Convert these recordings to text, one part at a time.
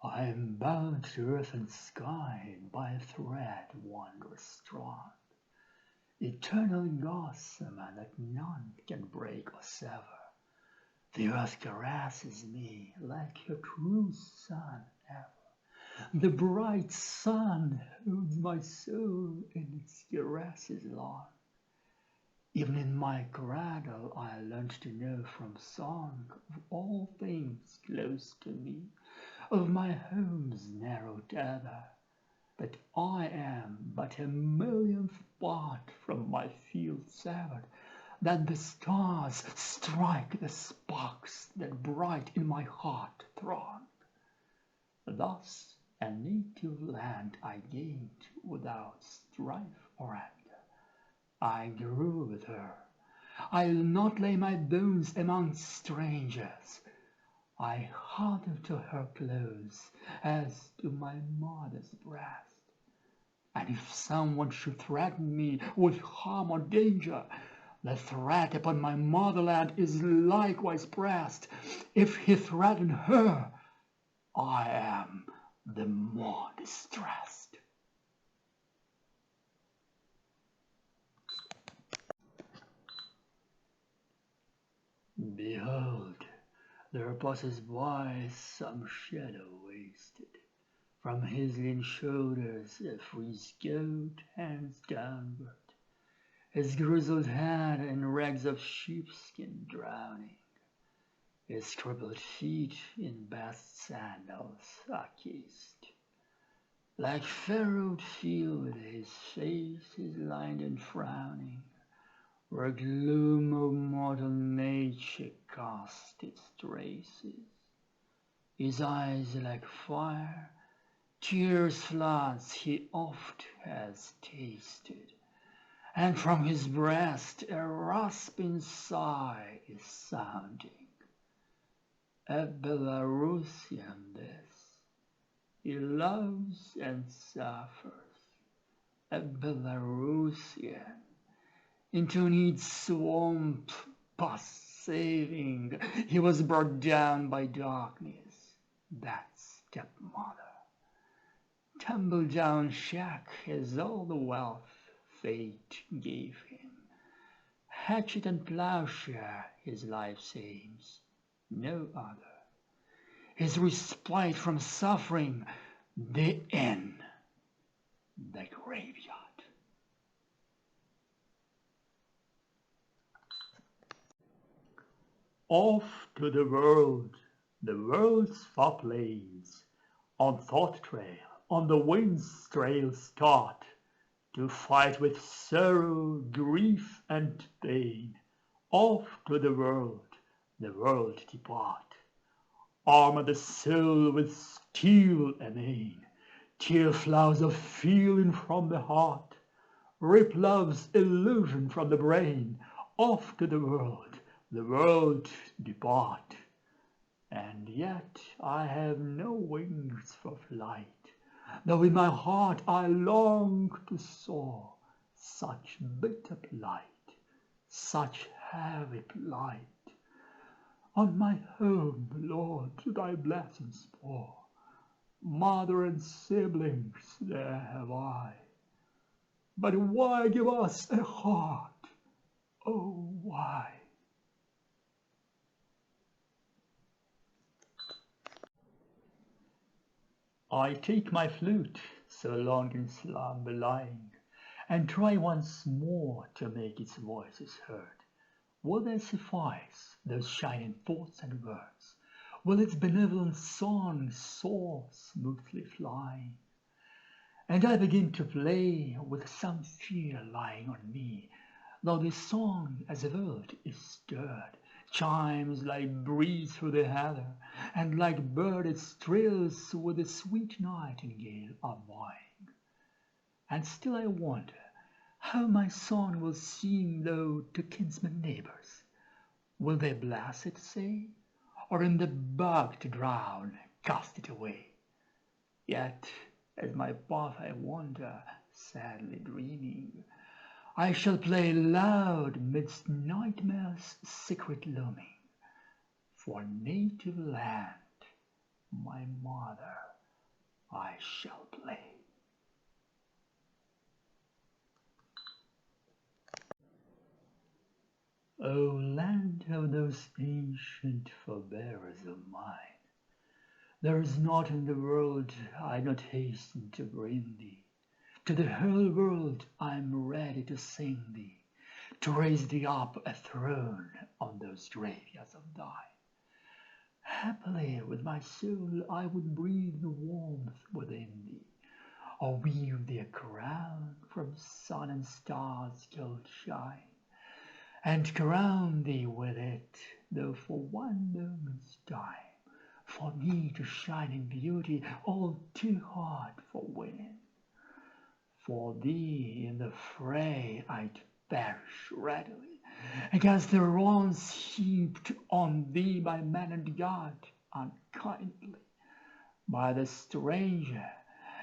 I am bound to earth and sky by a thread wondrous strong, eternal gossamer that none can break or sever. The earth caresses me like her true sun ever. The bright sun holds my soul in its caresses long. Even in my cradle I learned to know from song of all things close to me, of my home's narrow tether, that I am but a millionth part from my field severed, that the stars strike the sparks that bright in my heart throng. Thus a native land I gained without strife or anger. I grew with her. I'll not lay my bones among strangers. I huddle to her close as to my mother's breast. And if someone should threaten me with harm or danger, the threat upon my motherland is likewise pressed. If he threaten her, I am the more distressed. Behold, there passes by some shadow wasted. From his lean shoulders a frieze coat hangs downward, his grizzled head in rags of sheepskin drowning. His crippled feet in bast sandals are cased. Like furrowed field his face is lined and frowning, where gloom of mortal nature casts its traces. His eyes like fire, tears floods he oft has tasted, and from his breast a rasping sigh is sounding. A Belarusian this, he loves and suffers. A Belarusian, into Need's swamp past saving, he was brought down by darkness, that stepmother. Tumble down shack has all the wealth fate gave him. Hatchet and plowshare his life's aims, no other. His respite from suffering, the inn, the graveyard. Off to the world's far plains, on thought trail, on the wind's trail start, to fight with sorrow, grief, and pain. Off to the world depart. Armor the soul with steel amain, tear flowers of feeling from the heart, rip love's illusion from the brain. Off to the world depart. And yet I have no wings for flight, though in my heart I long to soar. Such bitter plight, such heavy plight. On my home, Lord, thy blessings pour. Mother and siblings there have I. But why give us a heart? Oh, why? I take my flute, so long in slumber lying, and try once more to make its voices heard. Will they suffice, those shining thoughts and words? Will its benevolent song soar smoothly flying? And I begin to play with some fear lying on me, though this song as of old is stirred, chimes like breeze through the heather, and like bird it trills with the sweet nightingale are vying. And still I wonder how my song will seem, though, to kinsmen neighbors. Will they bless it, say, or in the bog to drown, cast it away? Yet, as my path I wander, sadly dreaming, I shall play loud midst nightmare's secret looming, for native land, my mother, I shall play. O land of those ancient forebears of mine, there is naught in the world I not hasten to bring thee. To the whole world I am ready to sing thee, to raise thee up a throne on those graveyards of thine. Happily with my soul I would breathe the warmth within thee, or weave thee a crown from sun and stars' gold shine, and crown thee with it, though for one moment's time, for me to shine in beauty all too hard for winning. For thee in the fray I'd perish readily, against the wrongs heaped on thee by man and God unkindly, by the stranger,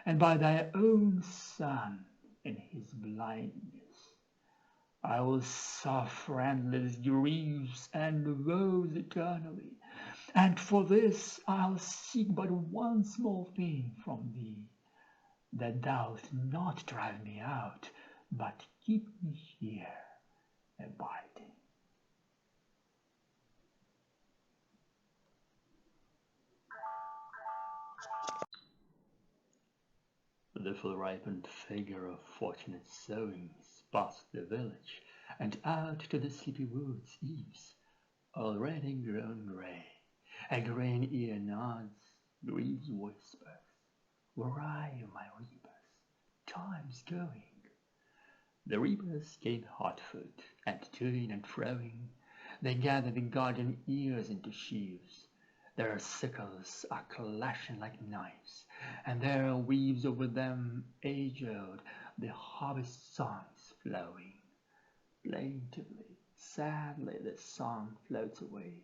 and by thy own son in his blindness. I will suffer endless griefs and woes eternally, and for this I'll seek but one small thing from thee, that thou'lt not drive me out, but keep me here abiding. The full-ripened figure of fortunate sowings passed the village and out to the sleepy woods eaves, already grown grey. A green ear nods, grieves whispers, "Where are you, my reapers? Time's going." The reapers came hot-foot, and to and froing, they gather the garden ears into sheaves. Their sickles are clashing like knives, and there weaves over them age-old the harvest songs flowing. Plaintively, sadly the song floats away,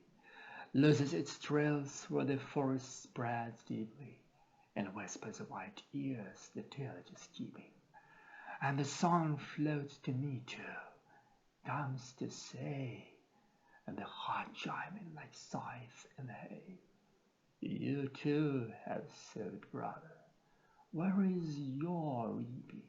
loses its trails where the forest spreads deeply, and whispers of white ears the tillage is keeping. And the song floats to me too, comes to say, and the heart chiming like scythe in the hay, "You too have sowed, brother. Where is your reaping?"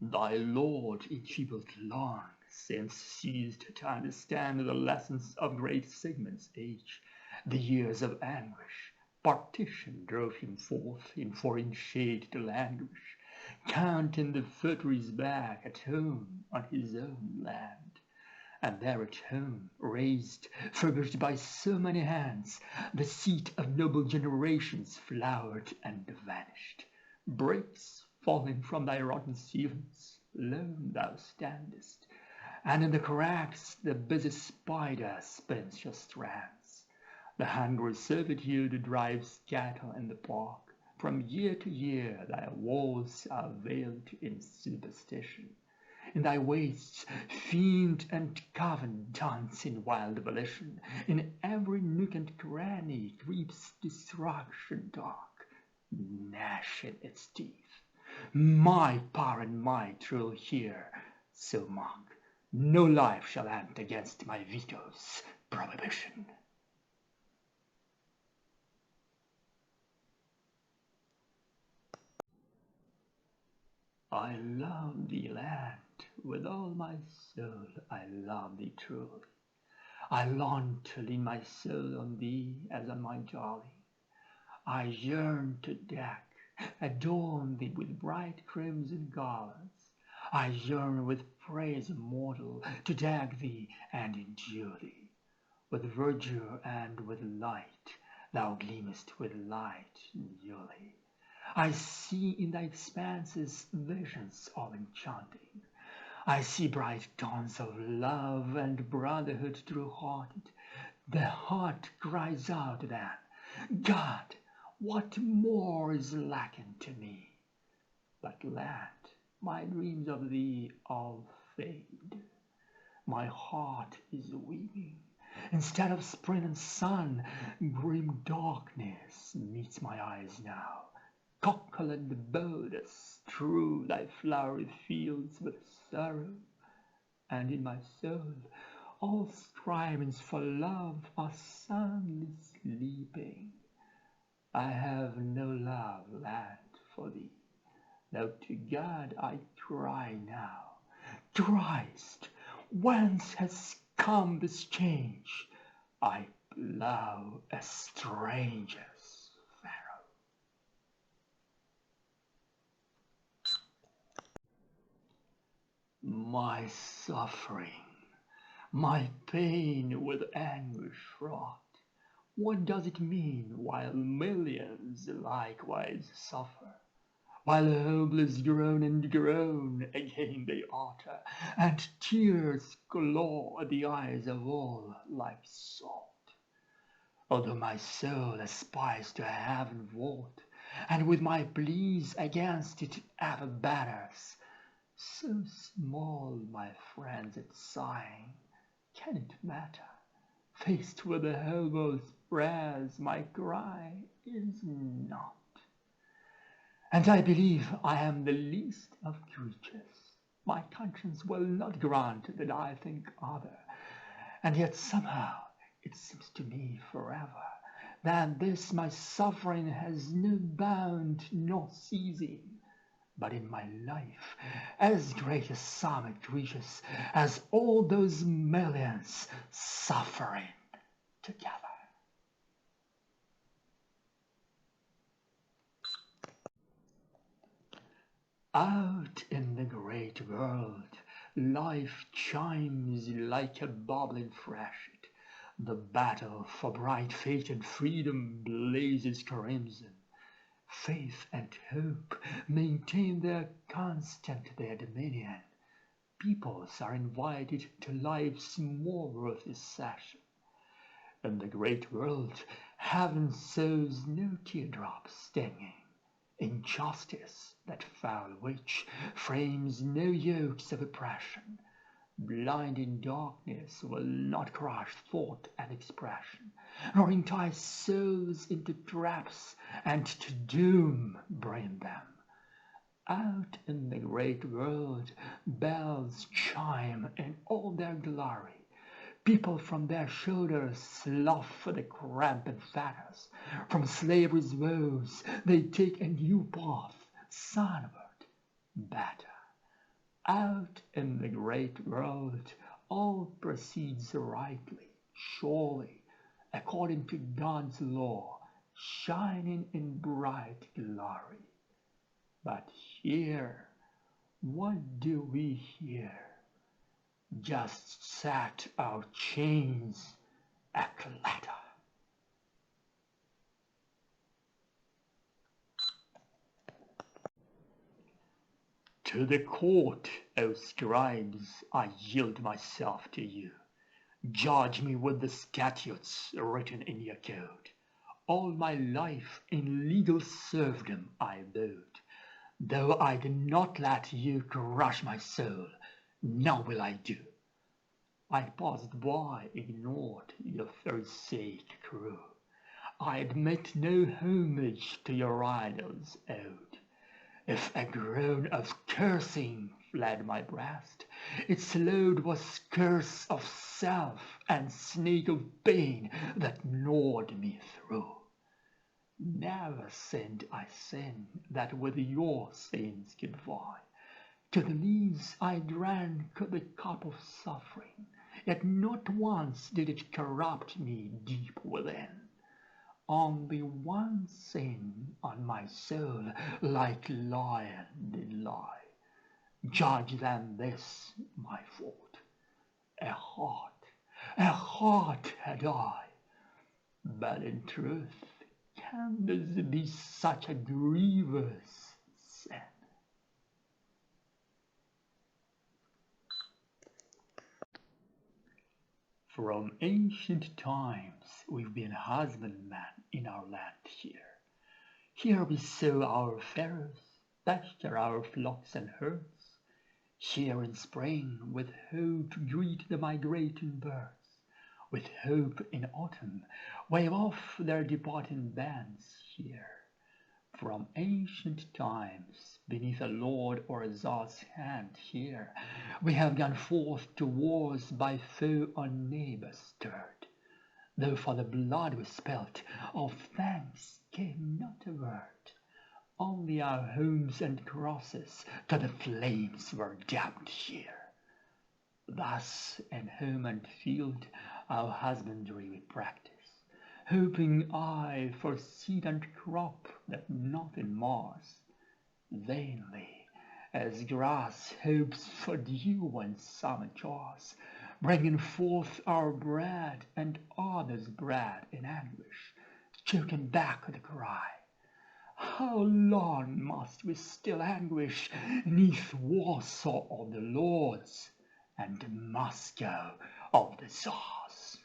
Thy Lord, enfeebled long, since ceased to understand the lessons of great Sigmund's age. The years of anguish, partition drove him forth in foreign shade to languish, counting the foot-trees back at home on his own land. And there at home, raised, furbished by so many hands, the seat of noble generations flowered and vanished. Bricks falling from thy rotten ceilings, lone thou standest, and in the cracks the busy spider spins her strands. The hungry servitude drives cattle in the park. From year to year thy walls are veiled in superstition. In thy wastes fiend and coven dance in wild volition. In every nook and cranny creeps destruction dark, gnashing its teeth. My power and might rule here, so mark, no life shall ant against my veto's prohibition. I love thee, land, with all my soul I love thee truly. I long to lean my soul on thee as on my darling. I yearn to deck, adorn thee with bright crimson garlands. I yearn with praise immortal to deck thee and endure thee. With verdure and with light, thou gleamest with light newly. I see in thy expanses visions all enchanting. I see bright dawns of love and brotherhood true-hearted. The heart cries out then, "God, what more is lacking to me?" But land, my dreams of thee all fade. My heart is weeping. Instead of spring and sun, grim darkness meets my eyes now. Cockle and boldest strew thy flowery fields with sorrow, and in my soul all strivings for love are soundly sleeping. I have no love left for thee, though to God I cry now. Christ, whence has come this change? I plough a stranger's furrow. My suffering, my pain with anguish fraught, what does it mean while millions likewise suffer? While hopeless groan and groan again they utter, and tears glow at the eyes of all like salt. Although my soul aspires to heaven vault, and with my pleas against it ever batters, so small, my friends, at sighing, can it matter? Faced with the hobos' prayers, my cry is not. And I believe I am the least of creatures. My conscience will not grant that I think other, and yet somehow it seems to me forever that this my suffering has no bound nor ceasing, but in my life as great a sum it reaches as all those millions suffering together. Out in the great world, life chimes like a bubbling freshet. The battle for bright fate and freedom blazes crimson. Faith and hope maintain their dominion. Peoples are invited to life's more worthy session. In the great world, heaven sows no teardrops stinging. Injustice, that foul witch, frames no yokes of oppression. Blinding darkness will not crush thought and expression, nor entice souls into traps and to doom bring them. Out in the great world, bells chime in all their glory. People from their shoulders slough the cramped fetters. From slavery's woes they take a new path, sunward, better. Out in the great world all proceeds rightly, surely, according to God's law, shining in bright glory. But here, what do we hear? Just set our chains a clatter. To the court, O scribes, I yield myself to you. Judge me with the statutes written in your code. All my life in legal serfdom I abode, though I did not let you crush my soul. Now will I do. I passed by, ignored your Pharisaic crew. I admit no homage to your idols owed. If a groan of cursing fled my breast, its load was curse of self and snake of pain that gnawed me through. Never sinned I sin that with your sins could vie. To the lees I drank the cup of suffering, yet not once did it corrupt me deep within. Only one sin on my soul like lion did lie. Judge then this my fault. A heart had I. But in truth, can this be such a grievous sin? From ancient times we've been husbandmen in our land here. Here we sow our furrows, pasture our flocks and herds. Here in spring with hope greet the migrating birds. With hope in autumn wave off their departing bands here. from ancient times, beneath a lord or a czar's hand here, we have gone forth to wars by foe or neighbour stirred. Though for the blood we spilt, of thanks came not a word. Only our homes and crosses to the flames were damned here. Thus in home and field our husbandry we practice, hoping aye for seed and crop that nothing mars. Vainly, as grass hopes for dew when summer jars, bringing forth our bread and others' bread in anguish, choking back the cry. How long must we still anguish 'neath Warsaw of the Lords and Moscow of the Tsars?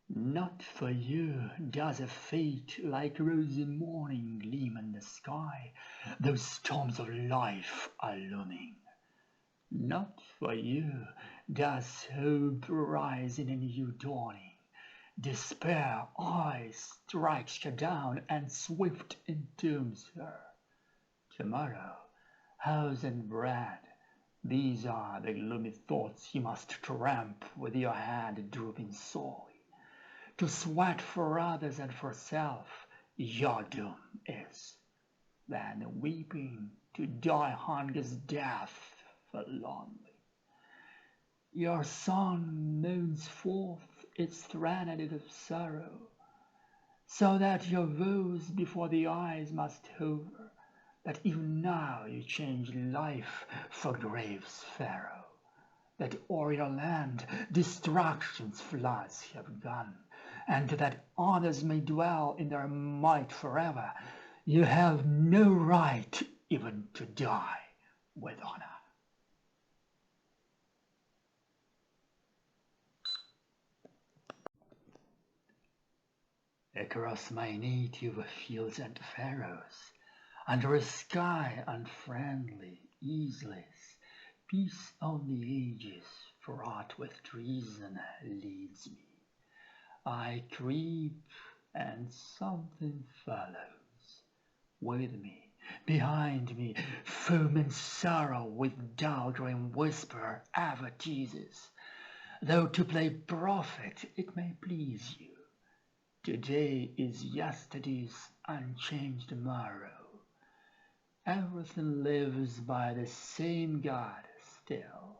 Not for you does a fate like rosy morning gleam in the sky, those storms of life are looming. Not for you does hope rise in a new dawning. Despair, aye, strikes her down and swift entombs her. Tomorrow, house and bread, these are the gloomy thoughts you must tramp with your hand drooping sorely. To sweat for others and for self, your doom is. Then weeping to die hunger's death forlornly. Your song moans forth its threnody of sorrow, so that your woes before the eyes must hover, that even now you change life for grave's furrow, that o'er your land destruction's floods have gone, and that others may dwell in their might forever, you have no right even to die with honor. Across my native fields and furrows, under a sky unfriendly, easeless, peace of the ages fraught with treason leads me. I creep, and something follows. With me, behind me, foam and sorrow with dull grim whisper ever teases, though to play prophet it may please you. Today is yesterday's unchanged morrow. Everything lives by the same God still.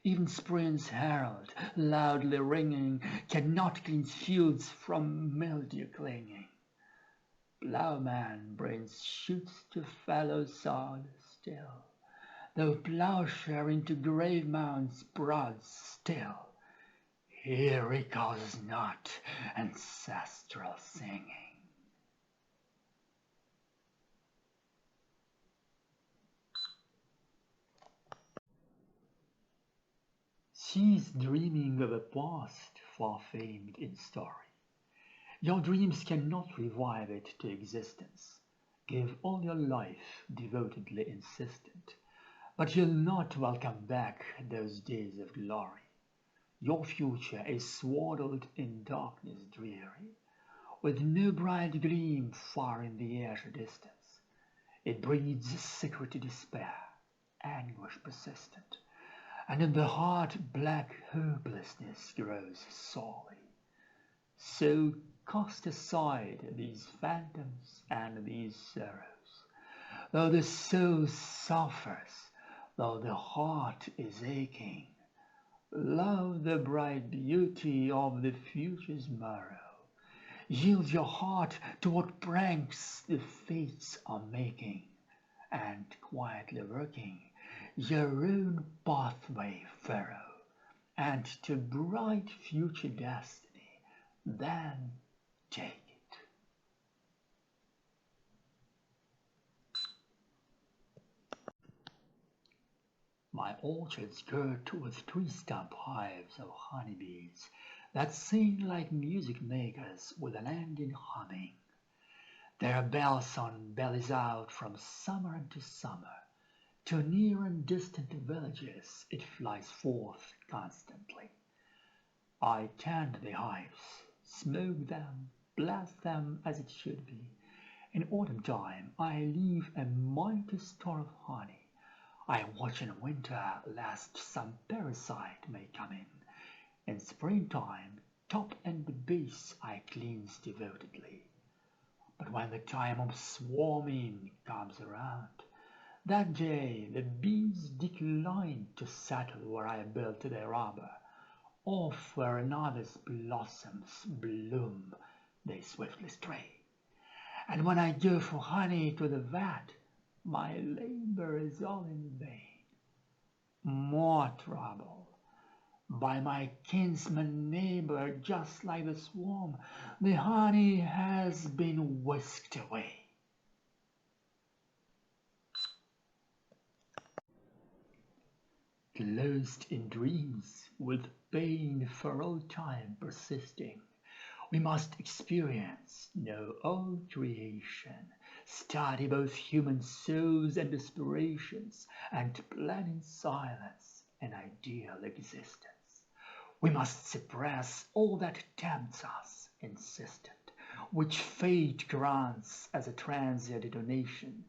Even spring's herald, loudly ringing, cannot cleanse fields from mildew clinging. Ploughman brings shoots to fallow sod still, though ploughshare into grave mounds prods still. He recalls not ancestral singing. Cease dreaming of a past far-famed in story. Your dreams cannot revive it to existence. Give all your life devotedly insistent, but you'll not welcome back those days of glory. Your future is swaddled in darkness dreary, with no bright gleam far in the azure distance. It breeds secret despair, anguish persistent, and in the heart black hopelessness grows sorely. So cast aside these phantoms and these sorrows. Though the soul suffers, though the heart is aching, love the bright beauty of the future's morrow. Yield your heart to what pranks the fates are making, and quietly working your own pathway furrow, and to bright future destiny then take it. My orchard's girt with tree-stump hives of honeybees that sing like music makers with an ending humming. Their bell song bellies out from summer into summer. To near and distant villages it flies forth constantly. I tend the hives, smoke them, blast them as it should be. In autumn time I leave a mighty store of honey. I watch in winter lest some parasite may come in. In springtime, top and base I cleanse devotedly. But when the time of swarming comes around, that day the bees decline to settle where I built their arbor. Off where another's blossoms bloom, they swiftly stray. And when I go for honey to the vat, my labor is all in vain. More trouble. By my kinsman neighbor, just like the swarm, the honey has been whisked away. Closed in dreams, with pain for all time persisting, we must experience no old creation, study both human souls and aspirations, and plan in silence an ideal existence. We must suppress all that tempts us, insistent, which fate grants as a transient donation,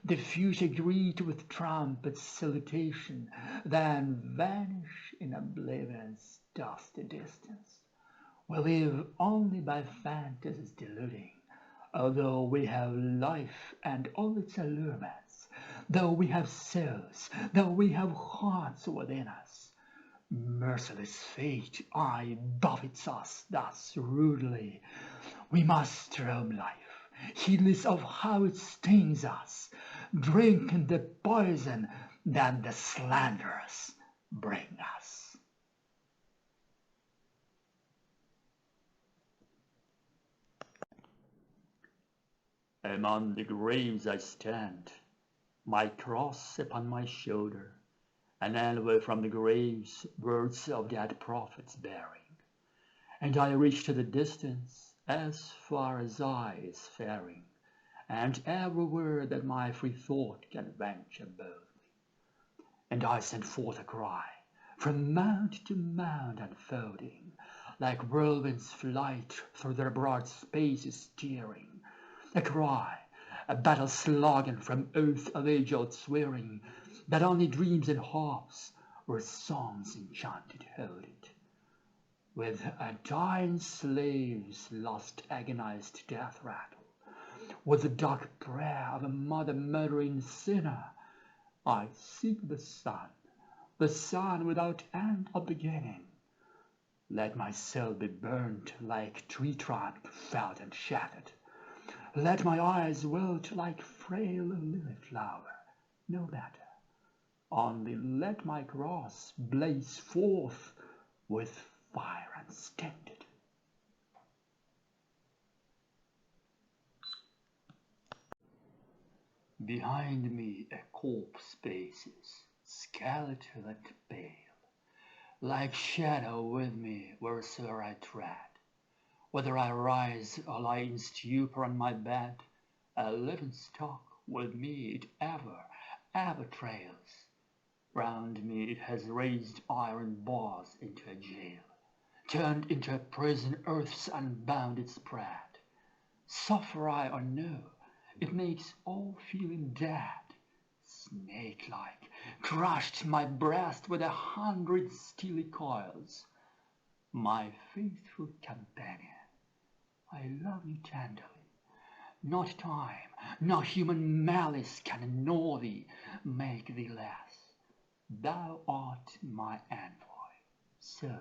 the future greet with trumpet's salutation, then vanish in oblivion's dusty distance. We live only by fantasies deluding, although we have life and all its allurements, though we have souls, though we have hearts within us. Merciless fate aye buffets us thus rudely. We must roam life, heedless of how it stings us, drink the poison that the slanderers bring us. Among the graves I stand, my cross upon my shoulder, an envoy from the graves, words of dead prophets bearing. And I reach to the distance, as far as eye is faring, and everywhere that my free thought can venture boldly. And I send forth a cry, from mount to mount unfolding, like whirlwind's flight through their broad spaces steering. A cry, a battle slogan from oath of age-old swearing, that only dreams and hopes where songs enchanted hold it. With a dying slave's lost agonized death rattle, with the dark prayer of a mother murdering sinner, I seek the sun without end or beginning. Let my soul be burnt like tree trunk felled and shattered. Let my eyes wilt like frail lily flower, no better. Only let my cross blaze forth with fire unstinted. Behind me a corpse paces, skeletal and pale, like shadow with me wheresoe'er I tread. Whether I rise or lie in stupor on my bed, a living stock with me it ever trails. Round me it has raised iron bars into a jail, turned into a prison earth's unbounded spread. Suffer I or no, it makes all feeling dead. Snake-like, crushed my breast with 100 steely coils. My faithful companion, I love you tenderly. Not time, nor human malice can gnaw thee, make thee less. Thou art my envoy, soul.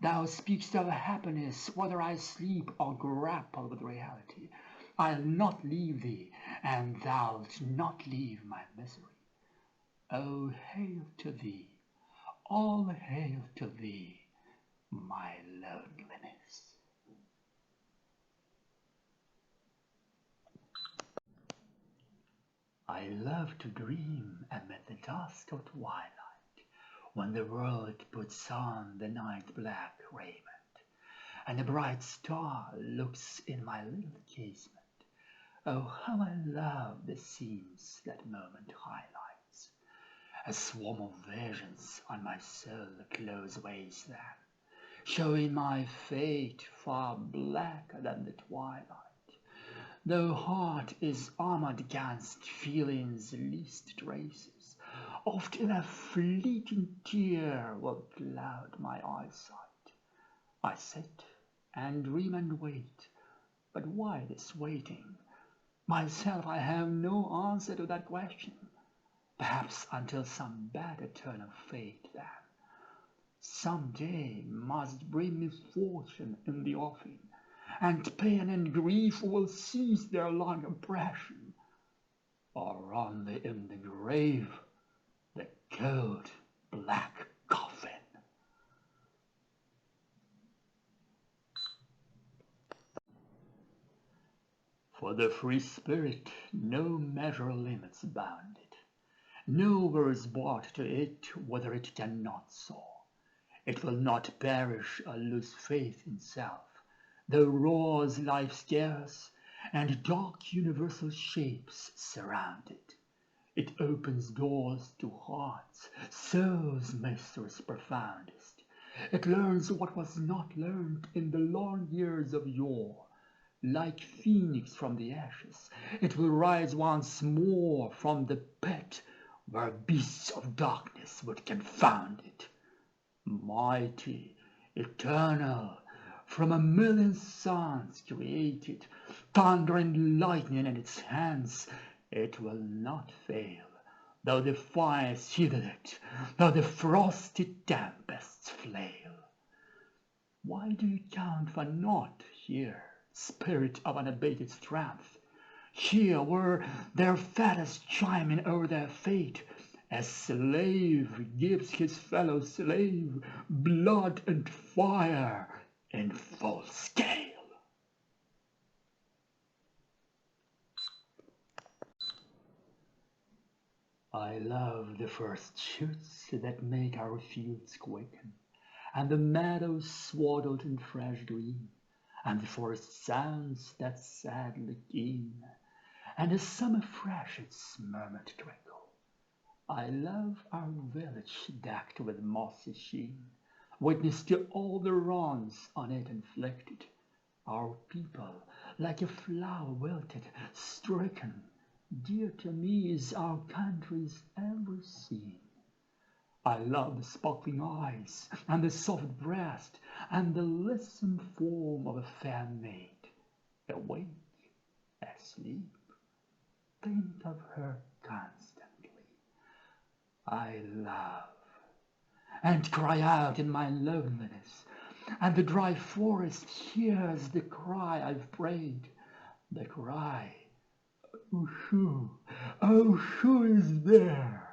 Thou speak'st of happiness, whether I sleep or grapple with reality. I'll not leave thee, and thou'lt not leave my misery. Oh, hail to thee, all hail to thee, my loneliness. I love to dream amid the dusk of twilight, when the world puts on the night black raiment, and a bright star looks in my little casement. Oh, how I love the scenes that moment highlights. A swarm of visions on my soul close ways then, showing my fate far blacker than the twilight, though heart is armored against feeling's least traces. Often a fleeting tear will cloud my eyesight. I sit and dream and wait, but why this waiting? Myself, I have no answer to that question. Perhaps until some better turn of fate, then. Some day must bring misfortune in the offing, and pain and grief will cease their long oppression, or only in the grave, the cold black coffin. For the free spirit no measure limits bound it, no words brought to it whether it cannot soar. It will not perish or lose faith in self, though roars life scarce, and dark universal shapes surround it. It opens doors to hearts, souls' mysteries profoundest. It learns what was not learned in the long years of yore. Like phoenix from the ashes, it will rise once more from the pit where beasts of darkness would confound it. Mighty, eternal, from a million suns created, thunder and lightning in its hands, it will not fail, though the fires seethe it, though the frosty tempests flail. Why do you count for naught here, spirit of unabated strength? Here were their fetters chiming o'er their fate, as slave gives his fellow slave blood and fire in full scale. I love the first shoots that make our fields quicken, and the meadows swaddled in fresh green, and the forest sounds that sadly keen, and the summer freshets' murmured trickle. I love our village decked with mossy sheen, witness to all the wrongs on it inflicted. Our people, like a flower wilted, stricken, dear to me is our country's every scene. I love the sparkling eyes, and the soft breast, and the lissom form of a fair maid, awake, asleep. Think of her constantly. I love, and cry out in my loneliness, and the dry forest hears the cry I've prayed, the cry, oh who is there?